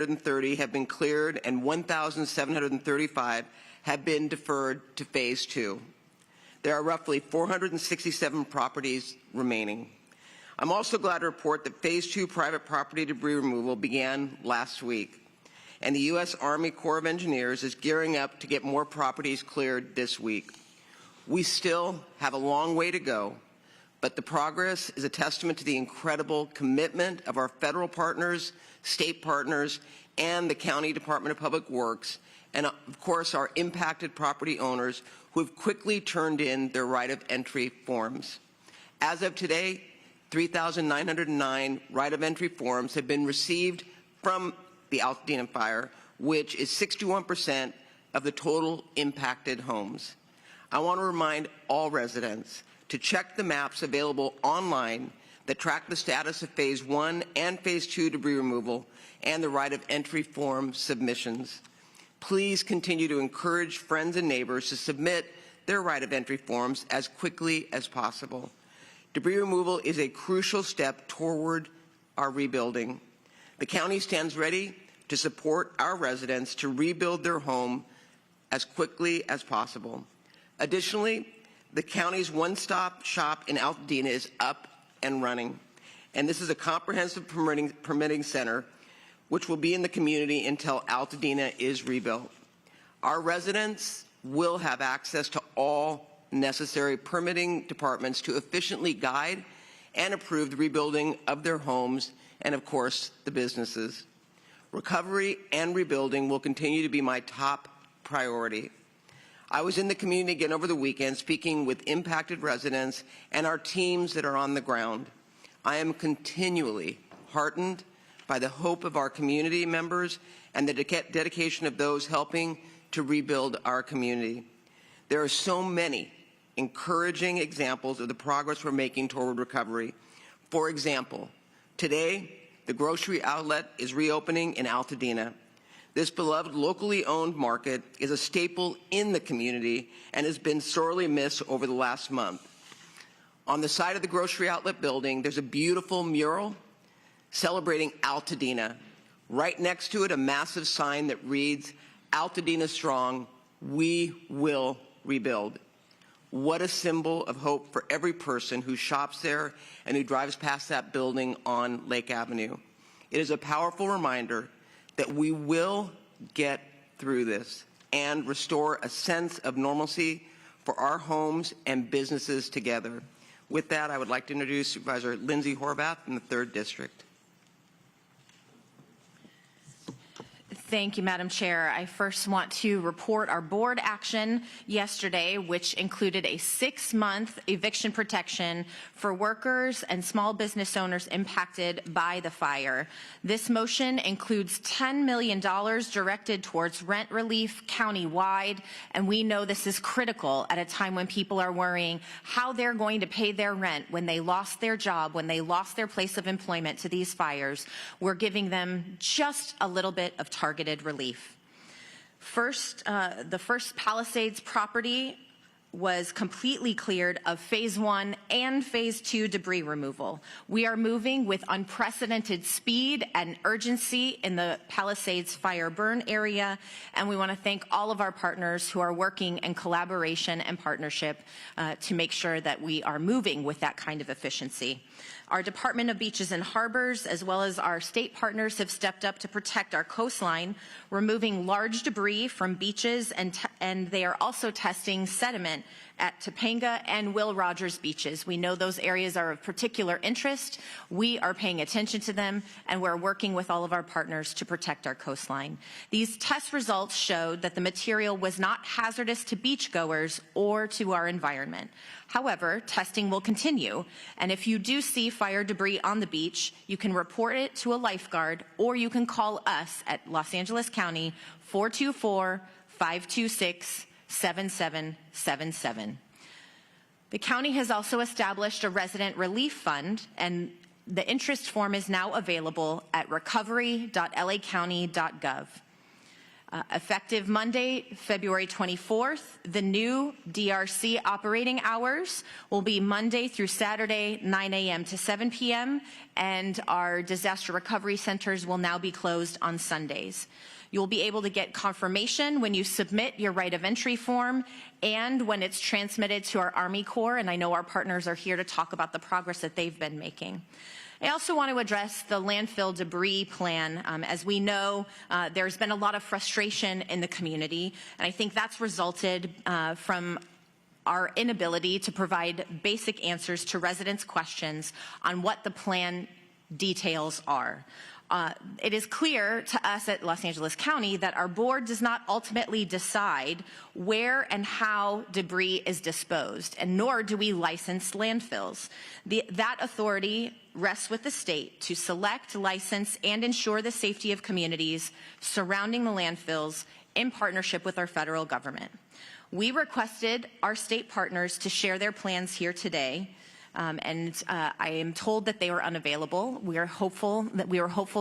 1,730 have been cleared and 1,735 have been deferred to Phase 2. There are roughly 467 properties remaining. I'm also glad to report that Phase 2 private property debris removal began last week, and the U.S. Army Corps of Engineers is gearing up to get more properties cleared this week. We still have a long way to go, but the progress is a testament to the incredible commitment of our federal partners, state partners, and the County Department of Public Works, and of course our impacted property owners who have quickly turned in their right of entry forms. As of today, 3,909 right of entry forms have been received from the Altadena fire, which is 61% of the total impacted homes. I want to remind all residents to check the maps available online that track the status of Phase 1 and Phase 2 debris removal and the right of entry form submissions. Please continue to encourage friends and neighbors to submit their right of entry forms as quickly as possible. Debris removal is a crucial step toward our rebuilding. The county stands ready to support our residents to rebuild their home as quickly as possible. Additionally, the county's one-stop shop in Altadena is up and running, and this is a comprehensive permitting center which will be in the community until Altadena is rebuilt. Our residents will have access to all necessary permitting departments to efficiently guide and approve the rebuilding of their homes and, of course, the businesses. Recovery and rebuilding will continue to be my top priority. I was in the community again over the weekend speaking with impacted residents and our teams that are on the ground. I am continually heartened by the hope of our community members and the dedication of those helping to rebuild our community. There are so many encouraging examples of the progress we're making toward recovery. For example, today, the grocery outlet is reopening in Altadena. This beloved locally owned market is a staple in the community and has been sorely missed over the last month. On the side of the grocery outlet building, there's a beautiful mural celebrating Altadena. Right next to it, a massive sign that reads, "Altadena strong, we will rebuild." What a symbol of hope for every person who shops there and who drives past that building on Lake Avenue. It is a powerful reminder that we will get through this and restore a sense of normalcy for our homes and businesses together. With that, I would like to introduce Supervisor Lindsay Horvath from the 3rd District. Thank you, Madam Chair. I first want to report our board action yesterday, which included a 6-month eviction protection for workers and small business owners impacted by the fire. This motion includes $10 million directed towards rent relief countywide, and we know this is critical at a time when people are worrying how they're going to pay their rent when they lost their job, when they lost their place of employment to these fires. We're giving them just a little bit of targeted relief. First, the first Palisades property was completely cleared of Phase 1 and Phase 2 debris removal. We are moving with unprecedented speed and urgency in the Palisades fire burn area, and we want to thank all of our partners who are working in collaboration and partnership to make sure that we are moving with that kind of efficiency. Our Department of Beaches and Harbors, as well as our state partners, have stepped up to protect our coastline, removing large debris from beaches, and they are also testing sediment at Topanga and Will Rogers beaches. We know those areas are of particular interest. We are paying attention to them, and we're working with all of our partners to protect our coastline. These test results showed that the material was not hazardous to beachgoers or to our environment. However, testing will continue, and if you do see fire debris on the beach, you can report it to a lifeguard, or you can call us at Los Angeles County 424-526-7777. The county has also established a resident relief fund, and the interest form is now available at recovery.lacounty.gov. Effective Monday, February 24th, the new DRC operating hours will be Monday through Saturday, 9 a.m. to 7 p.m., and our disaster recovery centers will now be closed on Sundays. You'll be able to get confirmation when you submit your right of entry form and when it's transmitted to our Army Corps, and I know our partners are here to talk about the progress that they've been making. I also want to address the landfill debris plan. As we know, there's been a lot of frustration in the community, and I think that's resulted from our inability to provide basic answers to residents' questions on what the plan details are. It is clear to us at Los Angeles County that our board does not ultimately decide where and how debris is disposed, and nor do we license landfills. That authority rests with the state to select, license, and ensure the safety of communities surrounding the landfills in partnership with our federal government. We requested our state partners to share their plans here today. I am told that they were unavailable. We were hopeful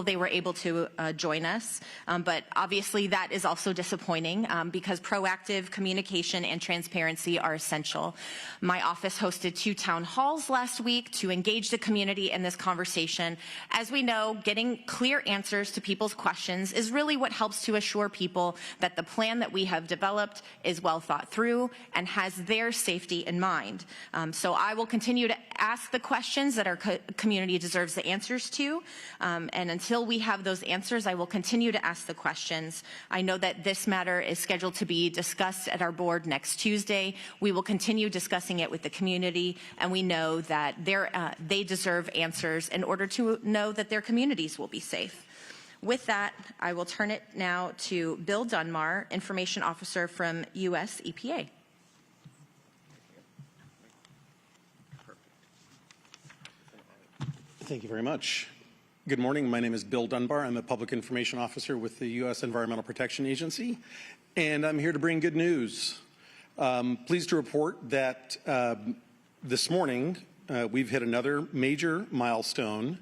they were able to join us, but obviously that is also disappointing because proactive communication and transparency are essential. My office hosted 2 town halls last week to engage the community in this conversation. As we know, getting clear answers to people's questions is really what helps to assure people that the plan that we have developed is well thought through and has their safety in mind. So I will continue to ask the questions that our community deserves the answers to, and until we have those answers, I will continue to ask the questions. I know that this matter is scheduled to be discussed at our board next Tuesday. We will continue discussing it with the community, and we know that they deserve answers in order to know that their communities will be safe. With that, I will turn it now to Bill Dunbar, Information Officer from U.S. EPA. Thank you very much. Good morning. My name is Bill Dunbar. I'm a Public Information Officer with the U.S. Environmental Protection Agency, and I'm here to bring good news. Pleased to report that this morning we've hit another major milestone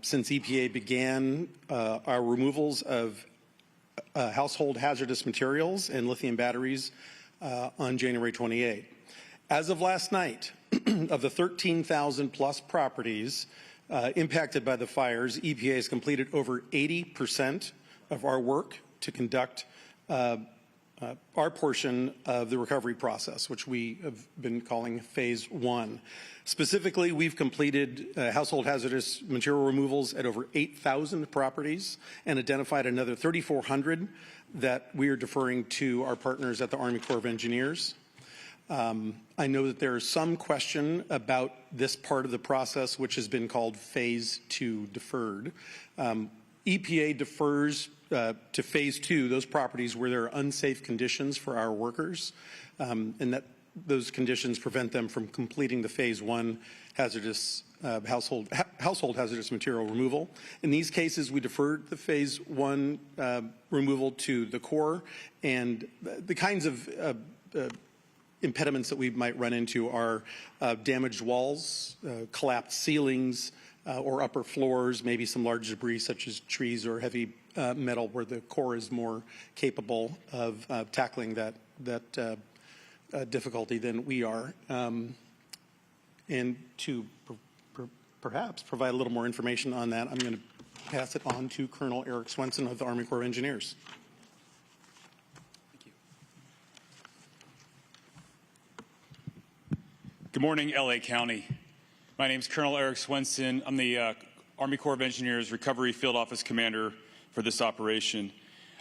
since EPA began our removals of household hazardous materials and lithium batteries on January 28. As of last night, of the 13,000 plus properties impacted by the fires, EPA has completed over 80% of our work to conduct our portion of the recovery process, which we have been calling Phase 1. Specifically, we've completed household hazardous material removals at over 8,000 properties and identified another 3,400 that we are deferring to our partners at the Army Corps of Engineers. I know that there is some question about this part of the process, which has been called Phase 2 deferred. EPA defers to Phase 2 those properties where there are unsafe conditions for our workers, and that those conditions prevent them from completing the Phase 1 hazardous household hazardous material removal. In these cases, we deferred the Phase 1 removal to the Corps, and the kinds of impediments that we might run into are damaged walls, collapsed ceilings, or upper floors, maybe some large debris such as trees or heavy metal, where the Corps is more capable of tackling that difficulty than we are. And to perhaps provide a little more information on that, I'm going to pass it on to Colonel Eric Swenson of the Army Corps of Engineers. Good morning, LA County. My name is Colonel Eric Swenson. I'm the Army Corps of Engineers Recovery Field Office Commander for this operation.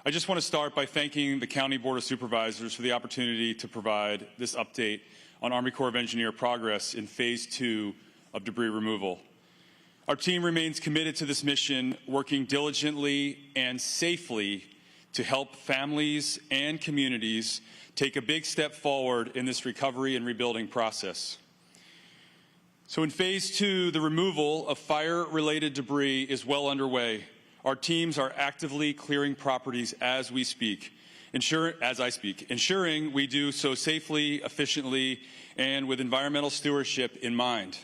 I just want to start by thanking the County Board of Supervisors for the opportunity to provide this update on Army Corps of Engineer progress in Phase 2 of debris removal. Our team remains committed to this mission, working diligently and safely to help families and communities take a big step forward in this recovery and rebuilding process. So in Phase 2, the removal of fire-related debris is well underway. Our teams are actively clearing properties as we speak, ensuring we do so safely, efficiently, and with environmental stewardship in mind.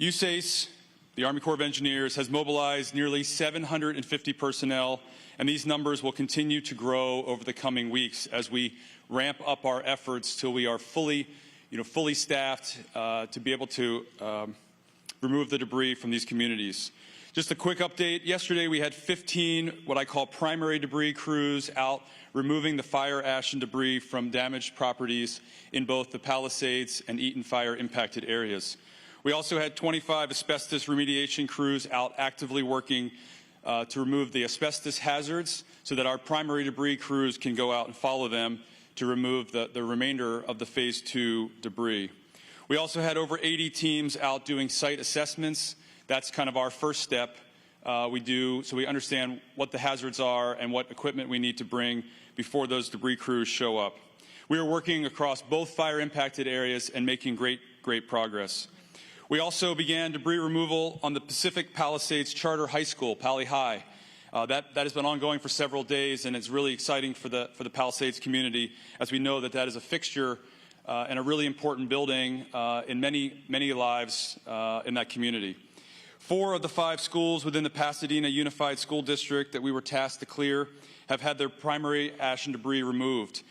USACE, the Army Corps of Engineers, has mobilized nearly 750 personnel, and these numbers will continue to grow over the coming weeks as we ramp up our efforts till we are fully staffed to be able to remove the debris from these communities. Just a quick update. Yesterday we had 15 what I call primary debris crews out removing the fire ash and debris from damaged properties in both the Palisades and Eaton fire impacted areas. We also had 25 asbestos remediation crews out actively working to remove the asbestos hazards so that our primary debris crews can go out and follow them to remove the remainder of the Phase 2 debris. We also had over 80 teams out doing site assessments. That's kind of our first step so we understand what the hazards are and what equipment we need to bring before those debris crews show up. We are working across both fire impacted areas and making great progress. We also began debris removal on the Pacific Palisades Charter High School, Pali High. That has been ongoing for several days, and it's really exciting for the Palisades community, as we know that is a fixture and a really important building in many lives in that community. 4 of the 5 schools within the Pasadena Unified School District that we were tasked to clear have had their primary ash and debris removed.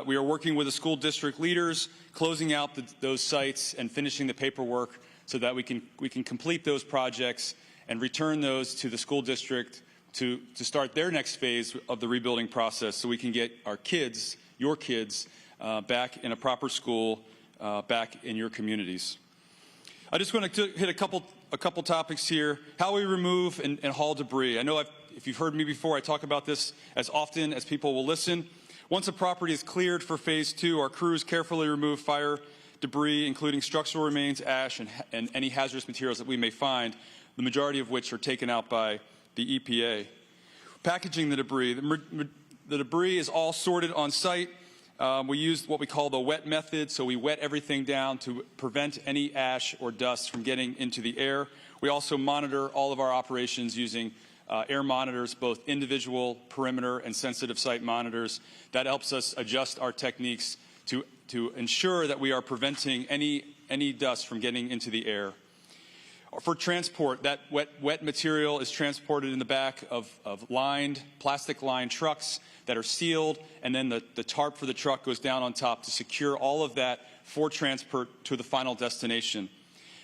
We are working with the school district leaders, closing out those sites and finishing the paperwork so that we can complete those projects and return those to the school district to start their next phase of the rebuilding process, so we can get our kids, your kids, back in a proper school, back in your communities. I just want to hit a couple topics here. How we remove and haul debris. I know if you've heard me before, I talk about this as often as people will listen. Once a property is cleared for Phase 2, our crews carefully remove fire debris, including structural remains, ash, and any hazardous materials that we may find, the majority of which are taken out by the EPA. Packaging the debris. The debris is all sorted on site. We use what we call the wet method, so we wet everything down to prevent any ash or dust from getting into the air. We also monitor all of our operations using air monitors, both individual, perimeter, and sensitive site monitors. That helps us adjust our techniques to ensure that we are preventing any dust from getting into the air. For transport, that wet material is transported in the back of plastic-lined trucks that are sealed, and then the tarp for the truck goes down on top to secure all of that for transport to the final destination.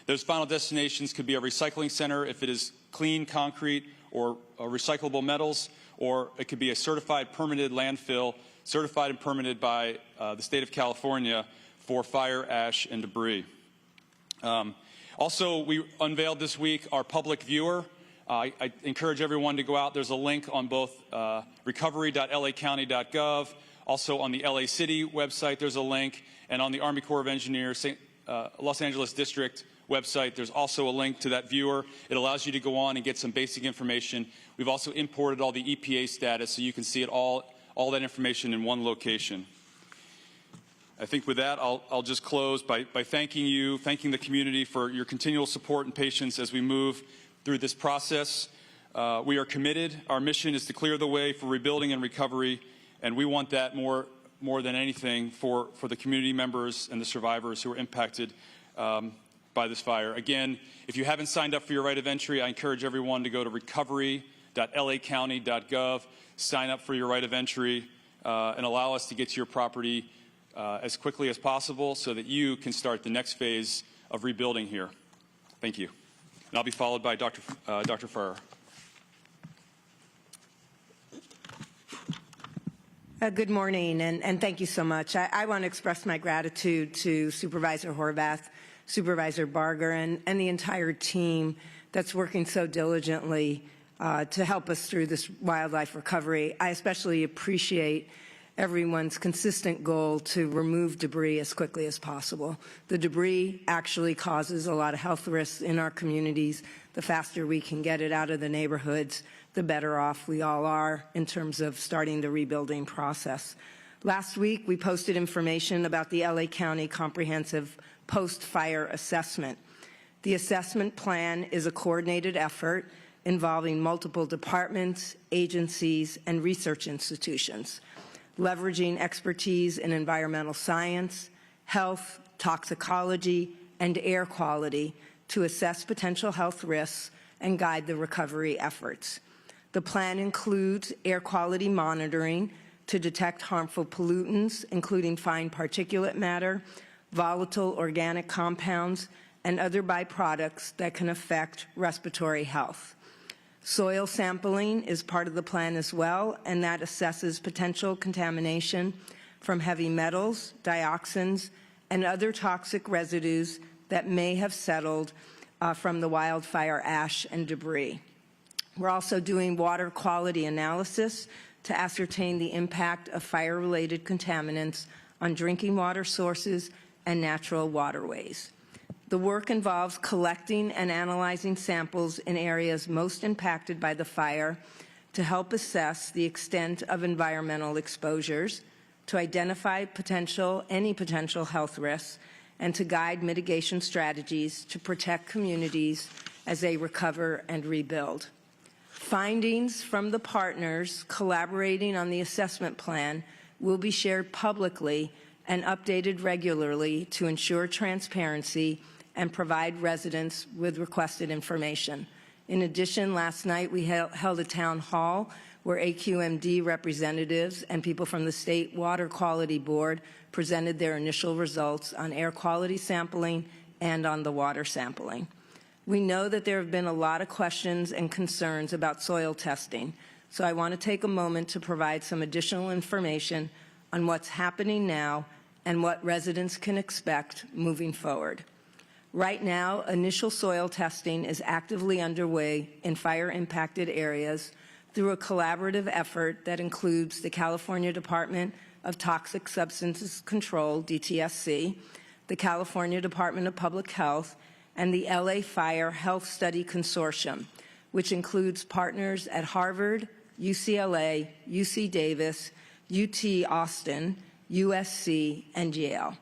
Those final destinations could be a recycling center if it is clean concrete or recyclable metals, or it could be a certified permitted landfill, certified and permitted by the state of California for fire, ash, and debris. Also, we unveiled this week our public viewer. I encourage everyone to go out. There's a link on both recovery.lacounty.gov. Also on the LA City website, there's a link. And on the Army Corps of Engineers Los Angeles District website, there's also a link to that viewer. It allows you to go on and get some basic information. We've also imported all the EPA status so you can see it all that information in one location. I think with that, I'll just close by thanking you, thanking the community for your continual support and patience as we move through this process. We are committed. Our mission is to clear the way for rebuilding and recovery, and we want that more than anything for the community members and the survivors who are impacted by this fire. Again, if you haven't signed up for your right of entry, I encourage everyone to go to recovery.lacounty.gov, sign up for your right of entry, and allow us to get to your property as quickly as possible so that you can start the next phase of rebuilding here. Thank you. And I'll be followed by Dr. Farrer. Good morning, and thank you so much. I want to express my gratitude to Supervisor Horvath, Supervisor Barger, and the entire team that's working so diligently to help us through this wildlife recovery. I especially appreciate everyone's consistent goal to remove debris as quickly as possible. The debris actually causes a lot of health risks in our communities. The faster we can get it out of the neighborhoods, the better off we all are in terms of starting the rebuilding process. Last week, we posted information about the LA County Comprehensive Post-Fire Assessment. The assessment plan is a coordinated effort involving multiple departments, agencies, and research institutions, leveraging expertise in environmental science, health, toxicology, and air quality to assess potential health risks and guide the recovery efforts. The plan includes air quality monitoring to detect harmful pollutants, including fine particulate matter, volatile organic compounds, and other byproducts that can affect respiratory health. Soil sampling is part of the plan as well, and that assesses potential contamination from heavy metals, dioxins, and other toxic residues that may have settled from the wildfire ash and debris. We're also doing water quality analysis to ascertain the impact of fire-related contaminants on drinking water sources and natural waterways. The work involves collecting and analyzing samples in areas most impacted by the fire to help assess the extent of environmental exposures, to identify any potential health risks, and to guide mitigation strategies to protect communities as they recover and rebuild. Findings from the partners collaborating on the assessment plan will be shared publicly and updated regularly to ensure transparency and provide residents with requested information. In addition, last night we held a town hall where AQMD representatives and people from the State Water Quality Board presented their initial results on air quality sampling and on the water sampling. We know that there have been a lot of questions and concerns about soil testing, so I want to take a moment to provide some additional information on what's happening now and what residents can expect moving forward. Right now, initial soil testing is actively underway in fire-impacted areas through a collaborative effort that includes the California Department of Toxic Substances Control, DTSC, the California Department of Public Health, and the LA Fire Health Study Consortium, which includes partners at Harvard, UCLA, UC Davis, UT Austin, USC, and Yale.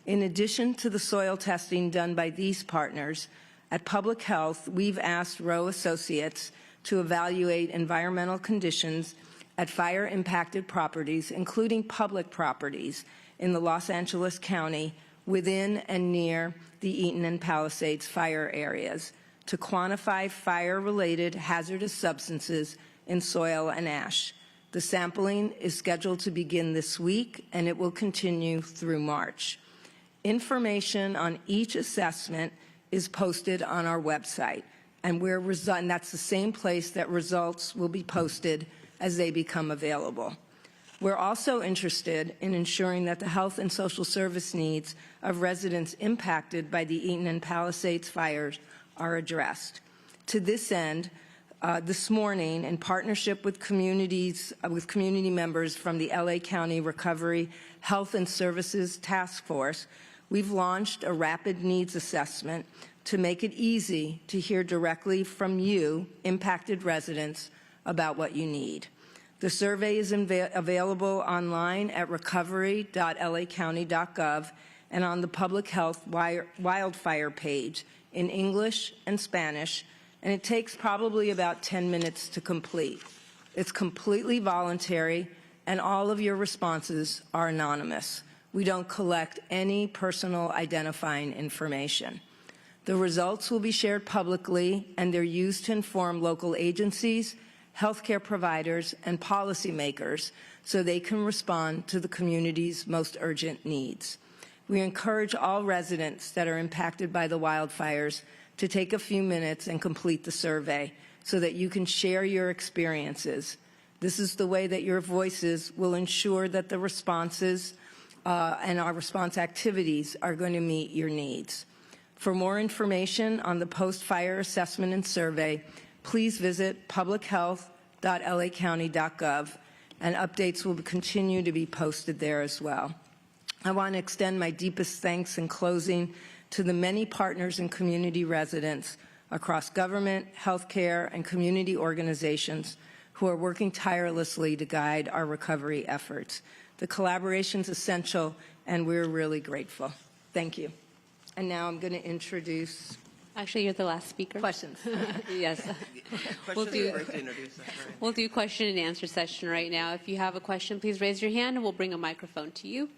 In addition to the soil testing done by these partners, at Public Health, we've asked Rowe Associates to evaluate environmental conditions at fire-impacted properties, including public properties in the Los Angeles County within and near the Eaton and Palisades fire areas to quantify fire-related hazardous substances in soil and ash. The sampling is scheduled to begin this week, and it will continue through March. Information on each assessment is posted on our website, and that's the same place that results will be posted as they become available. We're also interested in ensuring that the health and social service needs of residents impacted by the Eaton and Palisades fires are addressed. To this end, this morning, in partnership with community members from the LA County Recovery Health and Services Task Force, we've launched a rapid needs assessment to make it easy to hear directly from you, impacted residents, about what you need. The survey is available online at recovery.lacounty.gov and on the Public Health Wildfire page in English and Spanish, and it takes probably about 10 minutes to complete. It's completely voluntary, and all of your responses are anonymous. We don't collect any personal identifying information. The results will be shared publicly, and they're used to inform local agencies, healthcare providers, and policymakers so they can respond to the community's most urgent needs. We encourage all residents that are impacted by the wildfires to take a few minutes and complete the survey so that you can share your experiences. This is the way that your voices will ensure that the responses and our response activities are going to meet your needs. For more information on the post-fire assessment and survey, please visit publichealth.lacounty.gov, and updates will continue to be posted there as well. I want to extend my deepest thanks in closing to the many partners and community residents across government, healthcare, and community organizations who are working tirelessly to guide our recovery efforts. The collaboration is essential, and we're really grateful. Thank you. And now I'm going to introduce... Actually, you're the last speaker. Questions. Yes. We'll do question and answer session right now. If you have a question, please raise your hand and we'll bring a microphone to you.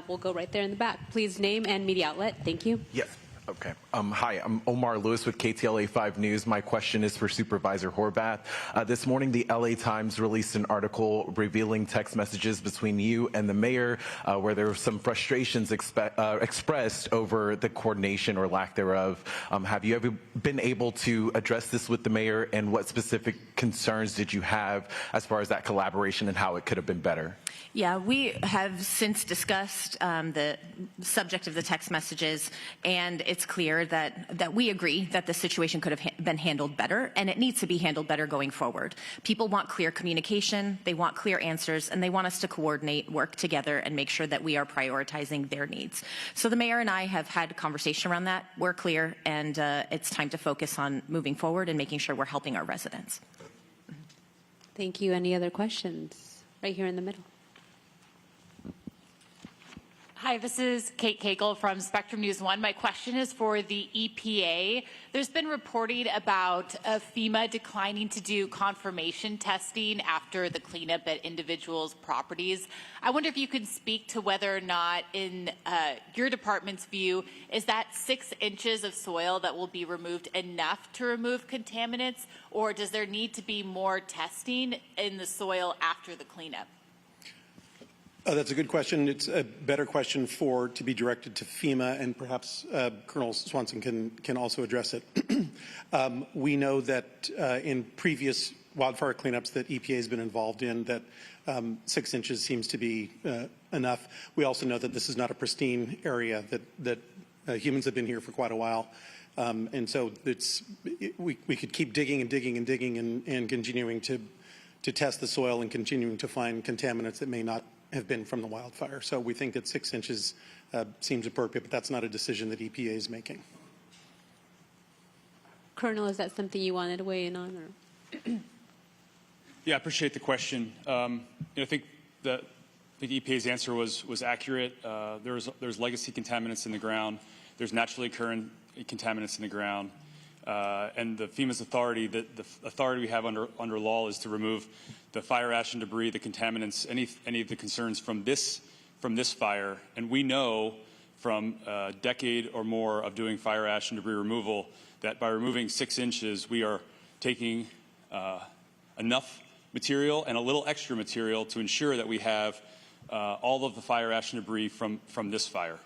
We'll go right there in the back. Please name and media outlet. Thank you. Yes. Okay. Hi, I'm Omar Lewis with KTLA 5 News. My question is for Supervisor Horvath. This morning, the LA Times released an article revealing text messages between you and the mayor where there were some frustrations expressed over the coordination or lack thereof. Have you ever been able to address this with the mayor, and what specific concerns did you have as far as that collaboration and how it could have been better? Yeah, we have since discussed the subject of the text messages, and it's clear that we agree that the situation could have been handled better, and it needs to be handled better going forward. People want clear communication, they want clear answers, and they want us to coordinate, work together, and make sure that we are prioritizing their needs. So the mayor and I have had a conversation around that. We're clear, and it's time to focus on moving forward and making sure we're helping our residents. Thank you. Any other questions? Right here in the middle. Hi, this is Kate Cagle from Spectrum News 1. My question is for the EPA. There's been reporting about FEMA declining to do confirmation testing after the cleanup at individuals' properties. I wonder if you could speak to whether or not, in your department's view, is that 6 inches of soil that will be removed enough to remove contaminants, or does there need to be more testing in the soil after the cleanup? That's a good question. It's a better question to be directed to FEMA, and perhaps Colonel Swanson can also address it. We know that in previous wildfire cleanups that EPA has been involved in, that 6 inches seems to be enough. We also know that this is not a pristine area, that humans have been here for quite a while. And so we could keep digging and digging and digging and continuing to test the soil and continuing to find contaminants that may not have been from the wildfire. So we think that 6 inches seems appropriate, but that's not a decision that EPA is making. Colonel, is that something you wanted to weigh in on? Or? Yeah, I appreciate the question. I think the EPA's answer was accurate. There's legacy contaminants in the ground. There's naturally occurring contaminants in the ground. And the FEMA's authority, the authority we have under law is to remove the fire ash and debris, the contaminants, any of the concerns from this fire. And we know from a decade or more of doing fire ash and debris removal that by removing 6 inches, we are taking enough material and a little extra material to ensure that we have all of the fire ash and debris from this fire.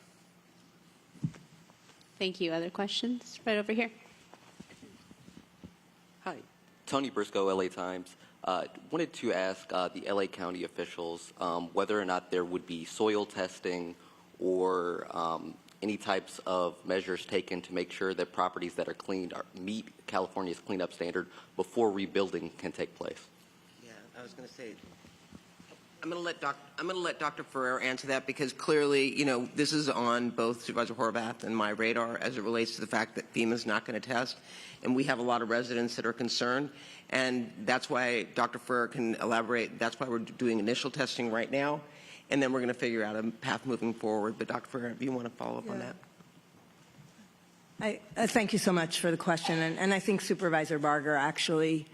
Thank you. Other questions? Right over here. Hi, Tony Briscoe, LA Times. Wanted to ask the LA County officials whether or not there would be soil testing or any types of measures taken to make sure that properties that are cleaned meet California's cleanup standard before rebuilding can take place. Yeah, I was going to say, I'm going to let Dr. Ferrer answer that, because clearly, this is on both Supervisor Horvath and my radar as it relates to the fact that FEMA is not going to test, and we have a lot of residents that are concerned, and that's why Dr. Ferrer can elaborate. That's why we're doing initial testing right now, and then we're going to figure out a path moving forward. But Dr. Ferrer, if you want to follow up on that. I thank you so much for the question, and I think Supervisor Barger actually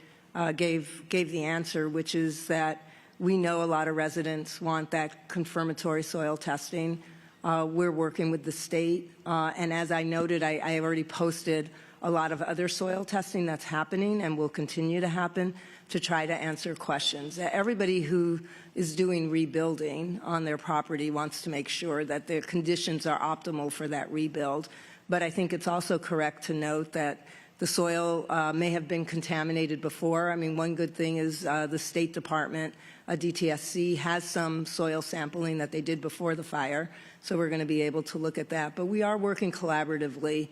gave the answer, which is that we know a lot of residents want that confirmatory soil testing. We're working with the state, and as I noted, I already posted a lot of other soil testing that's happening and will continue to happen to try to answer questions. Everybody who is doing rebuilding on their property wants to make sure that their conditions are optimal for that rebuild, but I think it's also correct to note that the soil may have been contaminated before. I mean, one good thing is the State Department, DTSC, has some soil sampling that they did before the fire, so we're going to be able to look at that. But we are working collaboratively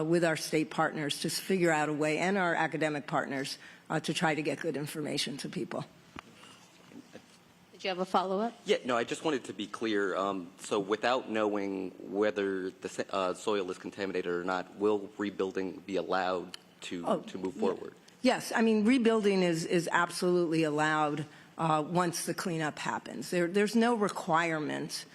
with our state partners to figure out a way, and our academic partners, to try to get good information to people. Did you have a follow-up? Yeah, no, I just wanted to be clear. So without knowing whether the soil is contaminated or not, will rebuilding be allowed to move forward? Yes, I mean, rebuilding is absolutely allowed once the cleanup happens. There's no requirement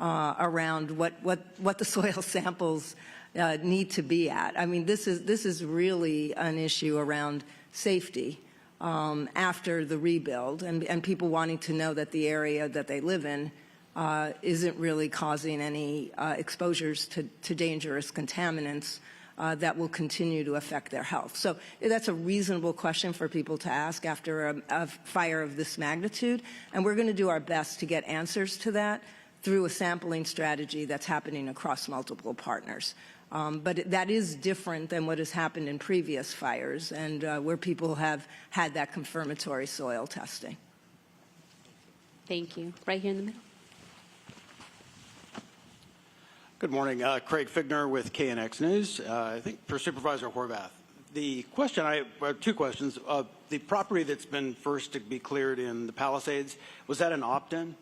around what the soil samples need to be at. I mean, this is really an issue around safety after the rebuild, and people wanting to know that the area that they live in isn't really causing any exposures to dangerous contaminants that will continue to affect their health. So that's a reasonable question for people to ask after a fire of this magnitude, and we're going to do our best to get answers to that through a sampling strategy that's happening across multiple partners. But that is different than what has happened in previous fires and where people have had that confirmatory soil testing. Thank you. Right here in the middle. Good morning. Craig Figner with KNX News. I think for Supervisor Horvath. The question, I have two questions. The property that's been first to be cleared in the Palisades, was that an opt-in?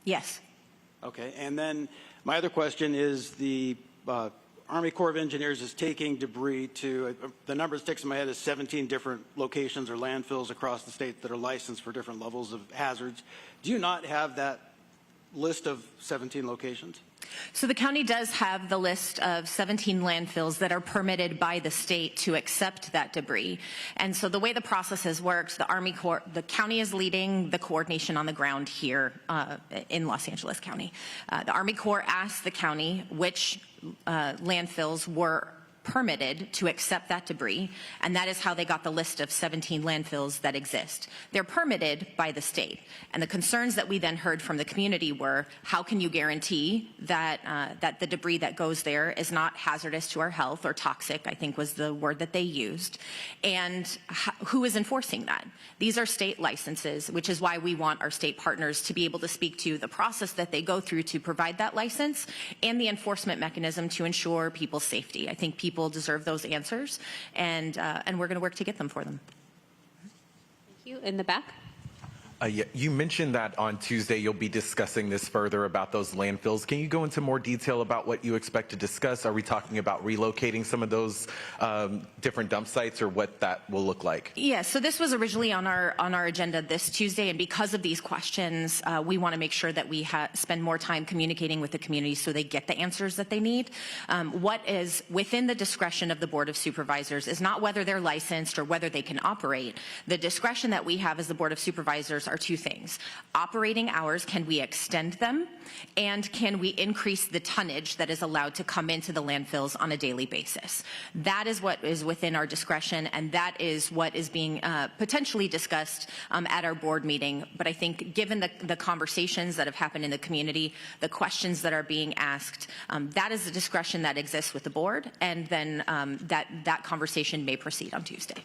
Yes. Okay. And then my other question is the Army Corps of Engineers is taking debris to, the number that sticks in my head is 17 different locations or landfills across the state that are licensed for different levels of hazards. Do you not have that list of 17 locations? So the county does have the list of 17 landfills that are permitted by the state to accept that debris. And so the way the process has worked, the county is leading the coordination on the ground here in Los Angeles County. The Army Corps asked the county which landfills were permitted to accept that debris, and that is how they got the list of 17 landfills that exist. They're permitted by the state, and the concerns that we then heard from the community were, how can you guarantee that that the debris that goes there is not hazardous to our health or toxic, I think was the word that they used, and who is enforcing that? These are state licenses, which is why we want our state partners to be able to speak to the process that they go through to provide that license and the enforcement mechanism to ensure people's safety. I think people deserve those answers, and we're going to work to get them for them. Thank you. In the back. Yeah, you mentioned that on Tuesday you'll be discussing this further about those landfills. Can you go into more detail about what you expect to discuss? Are we talking about relocating some of those different dump sites, or what that will look like? Yeah, so this was originally on our agenda this Tuesday, and because of these questions, we want to make sure that we spend more time communicating with the community so they get the answers that they need. What is within the discretion of the Board of Supervisors is not whether they're licensed or whether they can operate. The discretion that we have as the Board of Supervisors are two things. Operating hours, can we extend them? And can we increase the tonnage that is allowed to come into the landfills on a daily basis? That is what is within our discretion, and that is what is being potentially discussed at our board meeting. But I think given the conversations that have happened in the community, the questions that are being asked, that is the discretion that exists with the board, and then that conversation may proceed on Tuesday.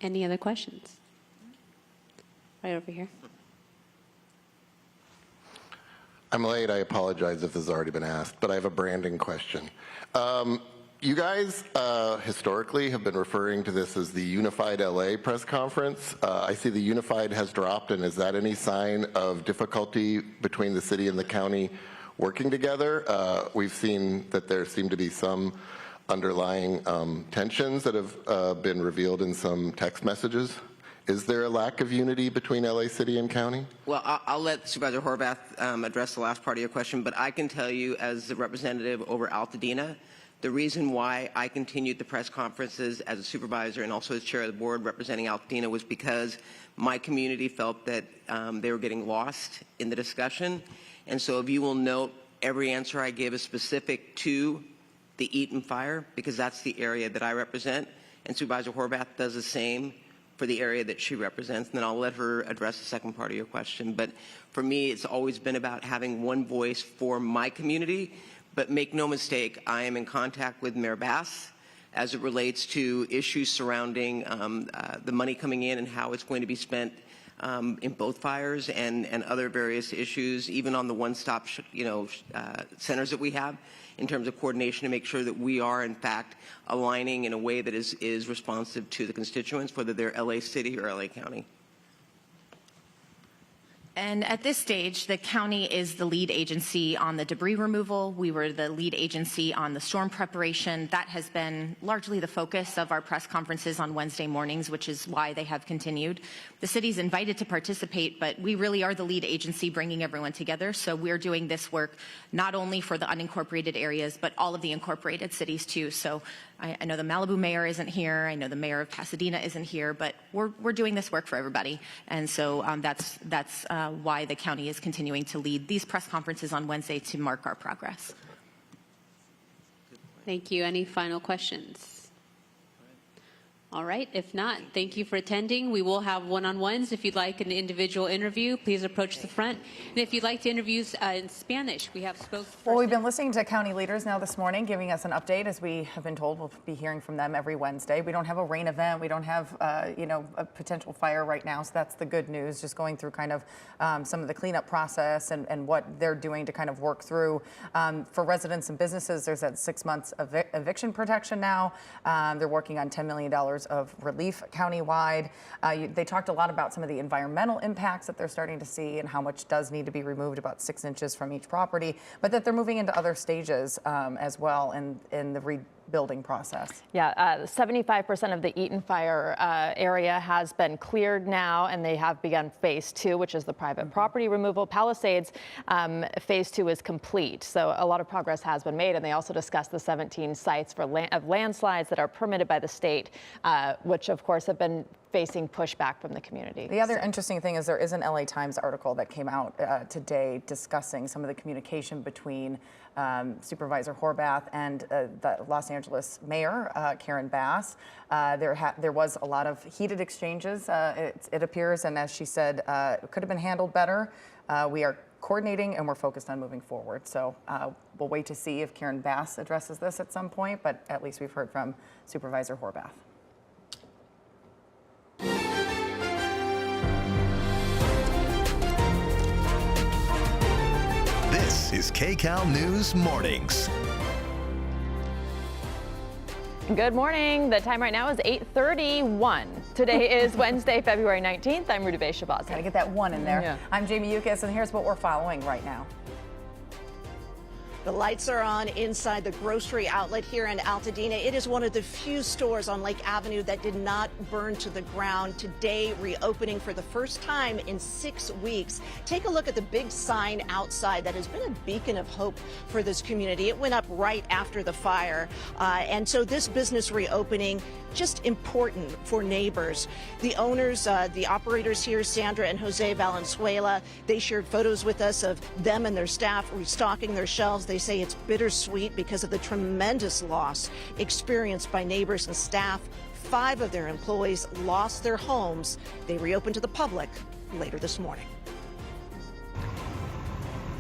Any other questions? Right over here. I'm late. I apologize if this has already been asked, but I have a branding question. You guys historically have been referring to this as the Unified LA press conference. I see the Unified has dropped, and is that any sign of difficulty between the city and the county working together? We've seen that there seem to be some underlying tensions that have been revealed in some text messages. Is there a lack of unity between LA City and County? Well, I'll let Supervisor Horvath address the last part of your question, but I can tell you as the representative over Altadena, the reason why I continued the press conferences as a supervisor and also as chair of the board representing Altadena was because my community felt that they were getting lost in the discussion. And so if you will note, every answer I gave is specific to the Eaton fire, because that's the area that I represent, and Supervisor Horvath does the same for the area that she represents, and then I'll let her address the second part of your question. But for me, it's always been about having one voice for my community, but make no mistake, I am in contact with Mayor Bass as it relates to issues surrounding the money coming in and how it's going to be spent in both fires and other various issues, even on the one-stop centers that we have, in terms of coordination to make sure that we are, in fact, aligning in a way that is responsive to the constituents, whether they're LA City or LA County. And at this stage, the county is the lead agency on the debris removal. We were the lead agency on the storm preparation. That has been largely the focus of our press conferences on Wednesday mornings, which is why they have continued. The city's invited to participate, but we really are the lead agency bringing everyone together. So we're doing this work not only for the unincorporated areas, but all of the incorporated cities too. So I know the Malibu mayor isn't here. I know the mayor of Pasadena isn't here, but we're doing this work for everybody. And so that's why the county is continuing to lead these press conferences on Wednesday to mark our progress. Thank you. Any final questions? All right. If not, thank you for attending. We will have one-on-ones. If you'd like an individual interview, please approach the front. And if you'd like to interview in Spanish, we have spokesperson. Well, we've been listening to county leaders now this morning, giving us an update. As we have been told, we'll be hearing from them every Wednesday. We don't have a rain event. We don't have, a potential fire right now. So that's the good news. Just going through kind of some of the cleanup process and what they're doing to kind of work through. For residents and businesses, there's that 6 months of eviction protection now. They're working on $10 million of relief countywide. They talked a lot about some of the environmental impacts that they're starting to see and how much does need to be removed, about 6 inches from each property, but that they're moving into other stages as well in the rebuilding process. Yeah, 75% of the Eaton fire area has been cleared now, and they have begun phase 2, which is the private property removal. Palisades, phase 2 is complete. So a lot of progress has been made, and they also discussed the 17 sites of landslides that are permitted by the state, which of course have been facing pushback from the community. The other interesting thing is there is an LA Times article that came out today discussing some of the communication between Supervisor Horvath and the Los Angeles Mayor, Karen Bass. There was a lot of heated exchanges, it appears, and as she said, it could have been handled better. We are coordinating and we're focused on moving forward. So we'll wait to see if Karen Bass addresses this at some point, but at least we've heard from Supervisor Horvath. This is KCAL News Mornings. Good morning. The time right now is 8:31. Today is Wednesday, February 19th. I'm Rudabe Shabazz. Gotta get that one in there. Yeah. I'm Jamie Yukas, and here's what we're following right now. The lights are on inside the grocery outlet here in Altadena. It is one of the few stores on Lake Avenue that did not burn to the ground. Today, reopening for the first time in 6 weeks. Take a look at the big sign outside that has been a beacon of hope for this community. It went up right after the fire. And so this business reopening, just important for neighbors. The owners, the operators here, Sandra and Jose Valenzuela, they shared photos with us of them and their staff restocking their shelves. They say it's bittersweet because of the tremendous loss experienced by neighbors and staff. 5 of their employees lost their homes. They reopened to the public later this morning.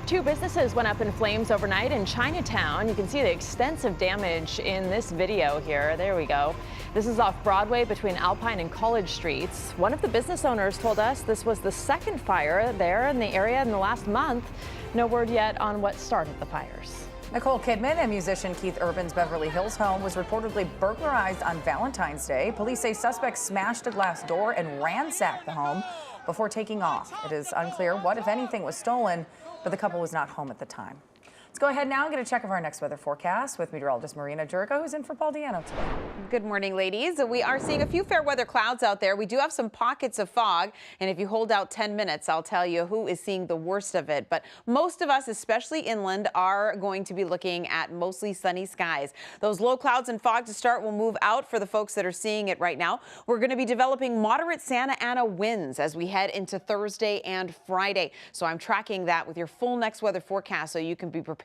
2 businesses went up in flames overnight in Chinatown. You can see the extensive damage in this video here. There we go. This is off Broadway between Alpine and College Streets. One of the business owners told us this was the second fire there in the area in the last month. No word yet on what started the fires. Nicole Kidman and musician Keith Urban's Beverly Hills home was reportedly burglarized on Valentine's Day. Police say suspects smashed a glass door and ransacked the home before taking off. It is unclear what, if anything, was stolen, but the couple was not home at the time. Let's go ahead now and get a check of our next weather forecast with meteorologist Marina Jurga, who's in for Paul Diano today. Good morning, ladies. We are seeing a few fair weather clouds out there. We do have some pockets of fog, and if you hold out 10 minutes, I'll tell you who is seeing the worst of it. But most of us, especially inland, are going to be looking at mostly sunny skies. Those low clouds and fog to start will move out for the folks that are seeing it right now. We're going to be developing moderate Santa Ana winds as we head into Thursday and Friday. So I'm tracking that with your full next weather forecast so you can be prepared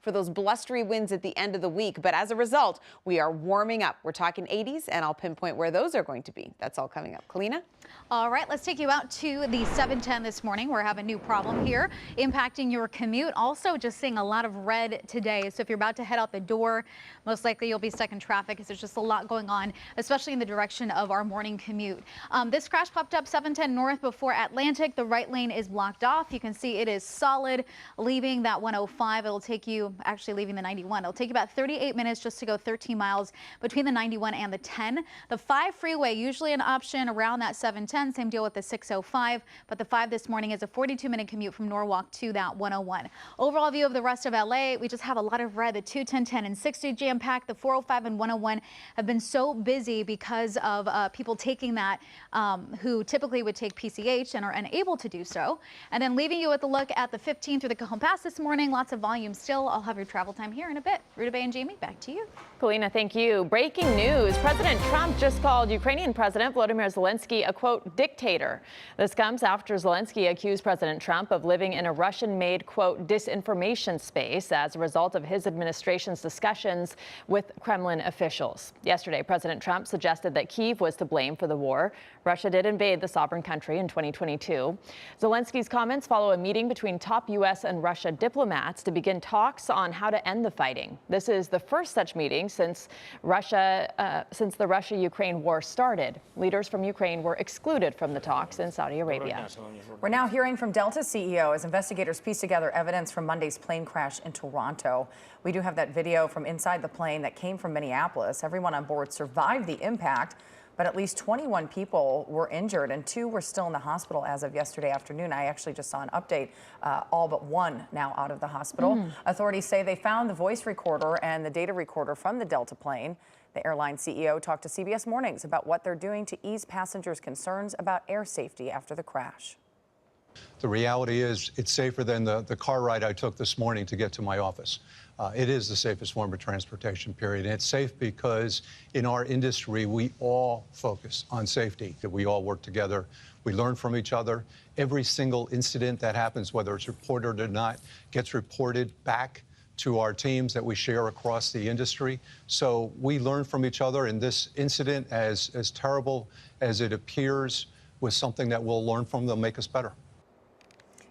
for those blustery winds at the end of the week. But as a result, we are warming up. We're talking 80s, and I'll pinpoint where those are going to be. That's all coming up. Kalina? All right, let's take you out to the 710 this morning. We're having a new problem here impacting your commute. Also, just seeing a lot of red today. So if you're about to head out the door, most likely you'll be stuck in traffic because there's just a lot going on, especially in the direction of our morning commute. This crash popped up 710 north before Atlantic. The right lane is blocked off. You can see it is solid leaving that 105. It'll take you, actually leaving the 91. It'll take you about 38 minutes just to go 13 miles between the 91 and the 10. The 5 freeway, usually an option around that 710. Same deal with the 605, but the 5 this morning is a 42-minute commute from Norwalk to that 101. Overall view of the rest of LA, we just have a lot of red. The 2, 10, 10, and 60 jam-packed. The 405 and 101 have been so busy because of people taking that who typically would take PCH and are unable to do so. And then leaving you with a look at the 15 through the Cajon Pass this morning. Lots of volume still. I'll have your travel time here in a bit. Rudabe and Jamie, back to you. Kalina, thank you. Breaking news. President Trump just called Ukrainian President Volodymyr Zelensky a, quote, dictator. This comes after Zelensky accused President Trump of living in a Russian-made, quote, disinformation space as a result of his administration's discussions with Kremlin officials. Yesterday, President Trump suggested that Kyiv was to blame for the war. Russia did invade the sovereign country in 2022. Zelensky's comments follow a meeting between top U.S. and Russia diplomats to begin talks on how to end the fighting. This is the first such meeting since the Russia-Ukraine war started. Leaders from Ukraine were excluded from the talks in Saudi Arabia. We're now hearing from Delta's CEO as investigators piece together evidence from Monday's plane crash in Toronto. We do have that video from inside the plane that came from Minneapolis. Everyone on board survived the impact, but at least 21 people were injured and 2 were still in the hospital as of yesterday afternoon. I actually just saw an update, all but 1 now out of the hospital. Authorities say they found the voice recorder and the data recorder from the Delta plane. The airline CEO talked to CBS Mornings about what they're doing to ease passengers' concerns about air safety after the crash. The reality is it's safer than the car ride I took this morning to get to my office. It is the safest form of transportation, period. And it's safe because in our industry, we all focus on safety, that we all work together. We learn from each other. Every single incident that happens, whether it's reported or not, gets reported back to our teams that we share across the industry. So we learn from each other. And this incident, as terrible as it appears, was something that we'll learn from. They'll make us better.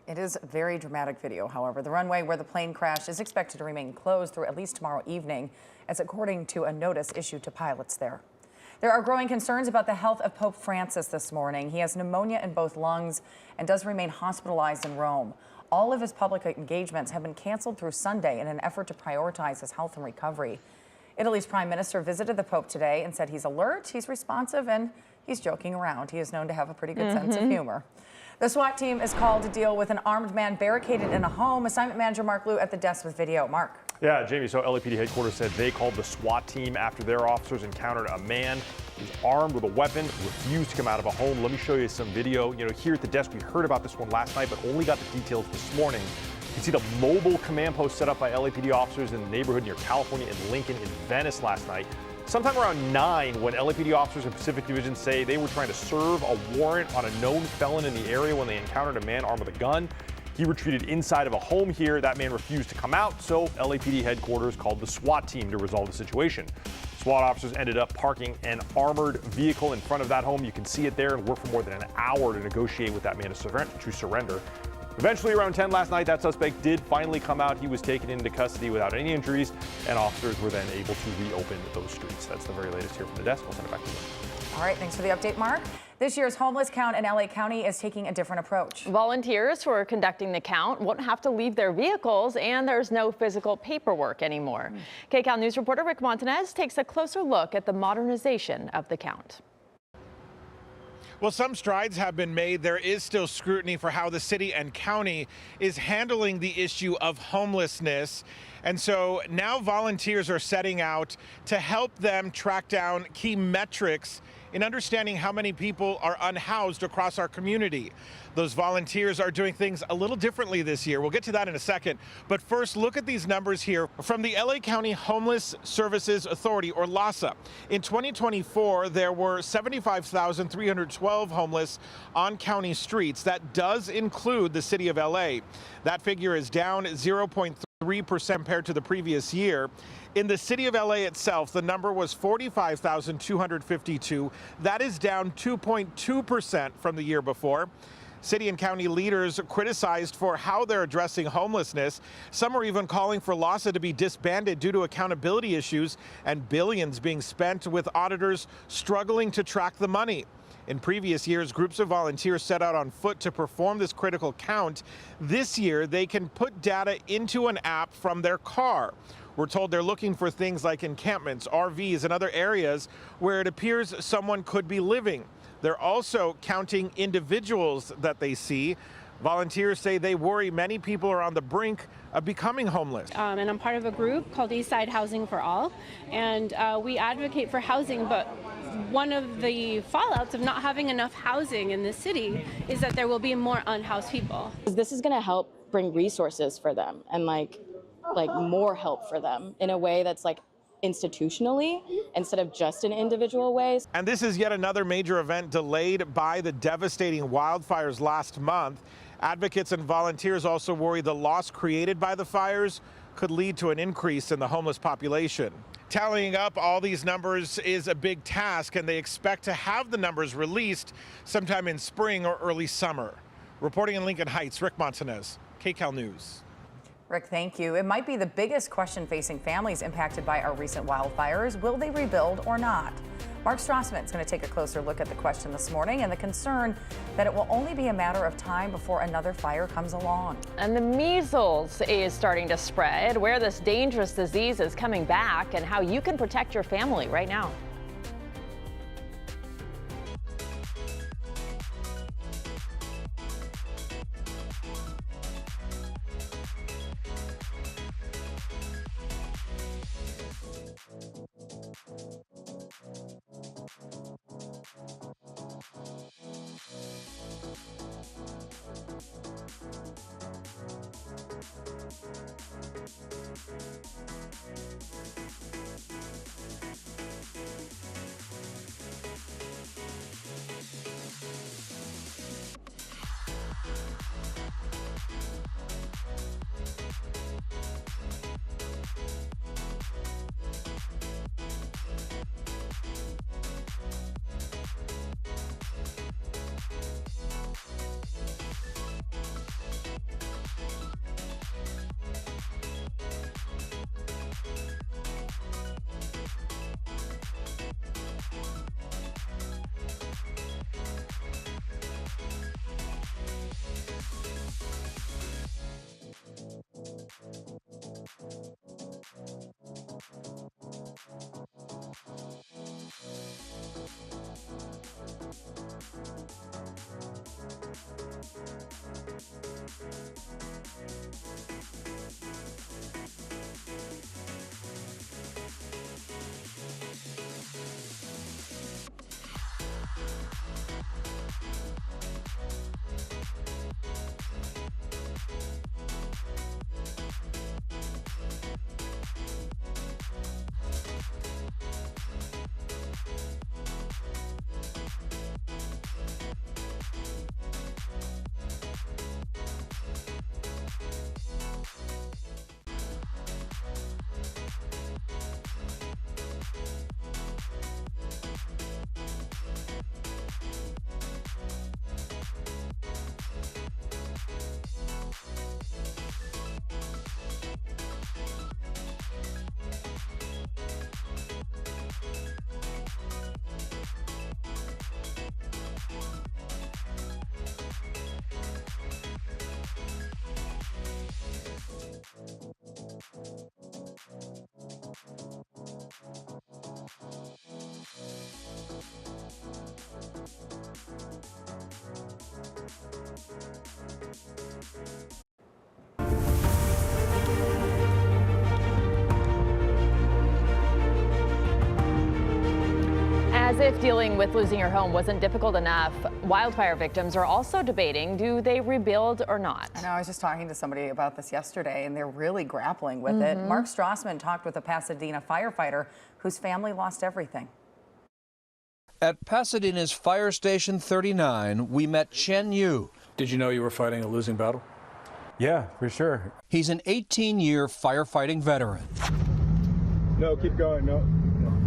It is a very dramatic video, however. The runway where the plane crashed is expected to remain closed through at least tomorrow evening, as according to a notice issued to pilots there. There are growing concerns about the health of Pope Francis this morning. He has pneumonia in both lungs and does remain hospitalized in Rome. All of his public engagements have been canceled through Sunday in an effort to prioritize his health and recovery. Italy's prime minister visited the Pope today and said he's alert, he's responsive, and he's joking around. He is known to have a pretty good sense of humor. The SWAT team is called to deal with an armed man barricaded in a home. Assignment manager Mark Liu at the desk with video. Mark. Yeah, Jamie, so LAPD headquarters said they called the SWAT team after their officers encountered a man who's armed with a weapon, refused to come out of a home. Let me show you some video. You know, here at the desk, we heard about this one last night, but only got the details this morning. You can see the mobile command post set up by LAPD officers in the neighborhood near California and Lincoln in Venice last night. Sometime around 9, when LAPD officers in Pacific Division say they were trying to serve a warrant on a known felon in the area when they encountered a man armed with a gun. He retreated inside of a home here. That man refused to come out, so LAPD headquarters called the SWAT team to resolve the situation. SWAT officers ended up parking an armored vehicle in front of that home. You can see it there, and worked for more than an hour to negotiate with that man to surrender. Eventually, around 10 last night, that suspect did finally come out. He was taken into custody without any injuries, and officers were then able to reopen those streets. That's the very latest here from the desk. I'll send it back to you. All right, thanks for the update, Mark. This year's homeless count in LA County is taking a different approach. Volunteers who are conducting the count won't have to leave their vehicles, and there's no physical paperwork anymore. KCAL News reporter Rick Montanez takes a closer look at the modernization of the count. Well, some strides have been made. There is still scrutiny for how the city and county is handling the issue of homelessness. And so now volunteers are setting out to help them track down key metrics in understanding how many people are unhoused across our community. Those volunteers are doing things a little differently this year. We'll get to that in a second. But first, look at these numbers here from the LA County Homeless Services Authority, or LAHSA. In 2024, there were 75,312 homeless on county streets. That does include the city of LA. That figure is down 0.3% compared to the previous year. In the city of LA itself, the number was 45,252. That is down 2.2% from the year before. City and county leaders criticized for how they're addressing homelessness. Some are even calling for LAHSA to be disbanded due to accountability issues and billions being spent, with auditors struggling to track the money. In previous years, groups of volunteers set out on foot to perform this critical count. This year, they can put data into an app from their car. We're told they're looking for things like encampments, RVs, and other areas where it appears someone could be living. They're also counting individuals that they see. Volunteers say they worry many people are on the brink of becoming homeless. And I'm part of a group called Eastside Housing for All, and we advocate for housing, but one of the fallouts of not having enough housing in the city is that there will be more unhoused people. This is going to help bring resources for them and like more help for them in a way that's like institutionally instead of just in individual ways. And this is yet another major event delayed by the devastating wildfires last month. Advocates and volunteers also worry the loss created by the fires could lead to an increase in the homeless population. Tallying up all these numbers is a big task, and they expect to have the numbers released sometime in spring or early summer. Reporting in Lincoln Heights, Rick Montanez, KCAL News. Rick, thank you. It might be the biggest question facing families impacted by our recent wildfires. Will they rebuild or not? Mark Strassman is going to take a closer look at the question this morning and the concern that it will only be a matter of time before another fire comes along. And the measles is starting to spread, where this dangerous disease is coming back, and how you can protect your family right now. As if dealing with losing your home wasn't difficult enough, wildfire victims are also debating, do they rebuild or not? I know, I was just talking to somebody about this yesterday, and they're really grappling with it. Mark Strassman talked with a Pasadena firefighter whose family lost everything. At Pasadena's Fire Station 39, we met Chen Yu. Did you know you were fighting a losing battle? Yeah, for sure. He's an 18-year firefighting veteran. No, keep going, no.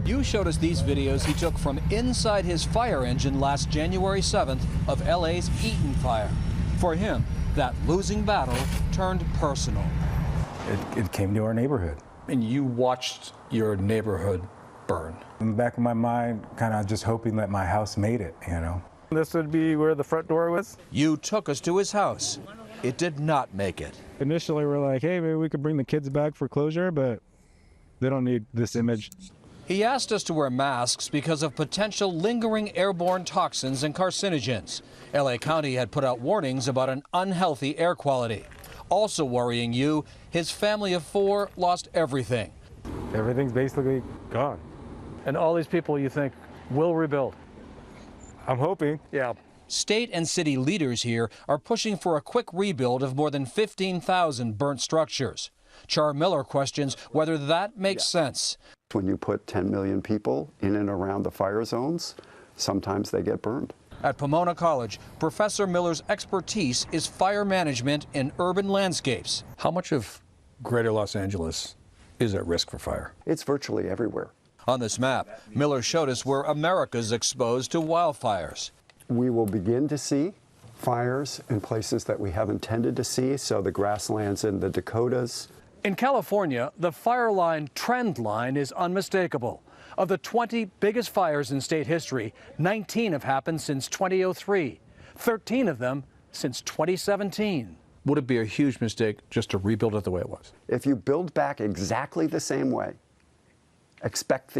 Yu showed us these videos he took from inside his fire engine last January 7th of LA's Eaton fire. For him, that losing battle turned personal. It came to our neighborhood. And you watched your neighborhood burn. In the back of my mind, kind of just hoping that my house made it, you know. This would be where the front door was. Yu took us to his house. It did not make it. Initially, we're like, hey, maybe we could bring the kids back for closure, but they don't need this image. He asked us to wear masks because of potential lingering airborne toxins and carcinogens. LA County had put out warnings about an unhealthy air quality. Also worrying Yu, his family of 4 lost everything. Everything's basically gone. And all these people you think will rebuild? I'm hoping. Yeah. State and city leaders here are pushing for a quick rebuild of more than 15,000 burnt structures. Char Miller questions whether that makes sense. When you put 10 million people in and around the fire zones, sometimes they get burned. At Pomona College, Professor Miller's expertise is fire management in urban landscapes. How much of Greater Los Angeles is at risk for fire? It's virtually everywhere. On this map, Miller showed us where America's exposed to wildfires. We will begin to see fires in places that we haven't tended to see, so the grasslands in the Dakotas. In California, the fire line trend line is unmistakable. Of the 20 biggest fires in state history, 19 have happened since 2003, 13 of them since 2017. Would it be a huge mistake just to rebuild it the way it was? If you build back exactly the same way, expect the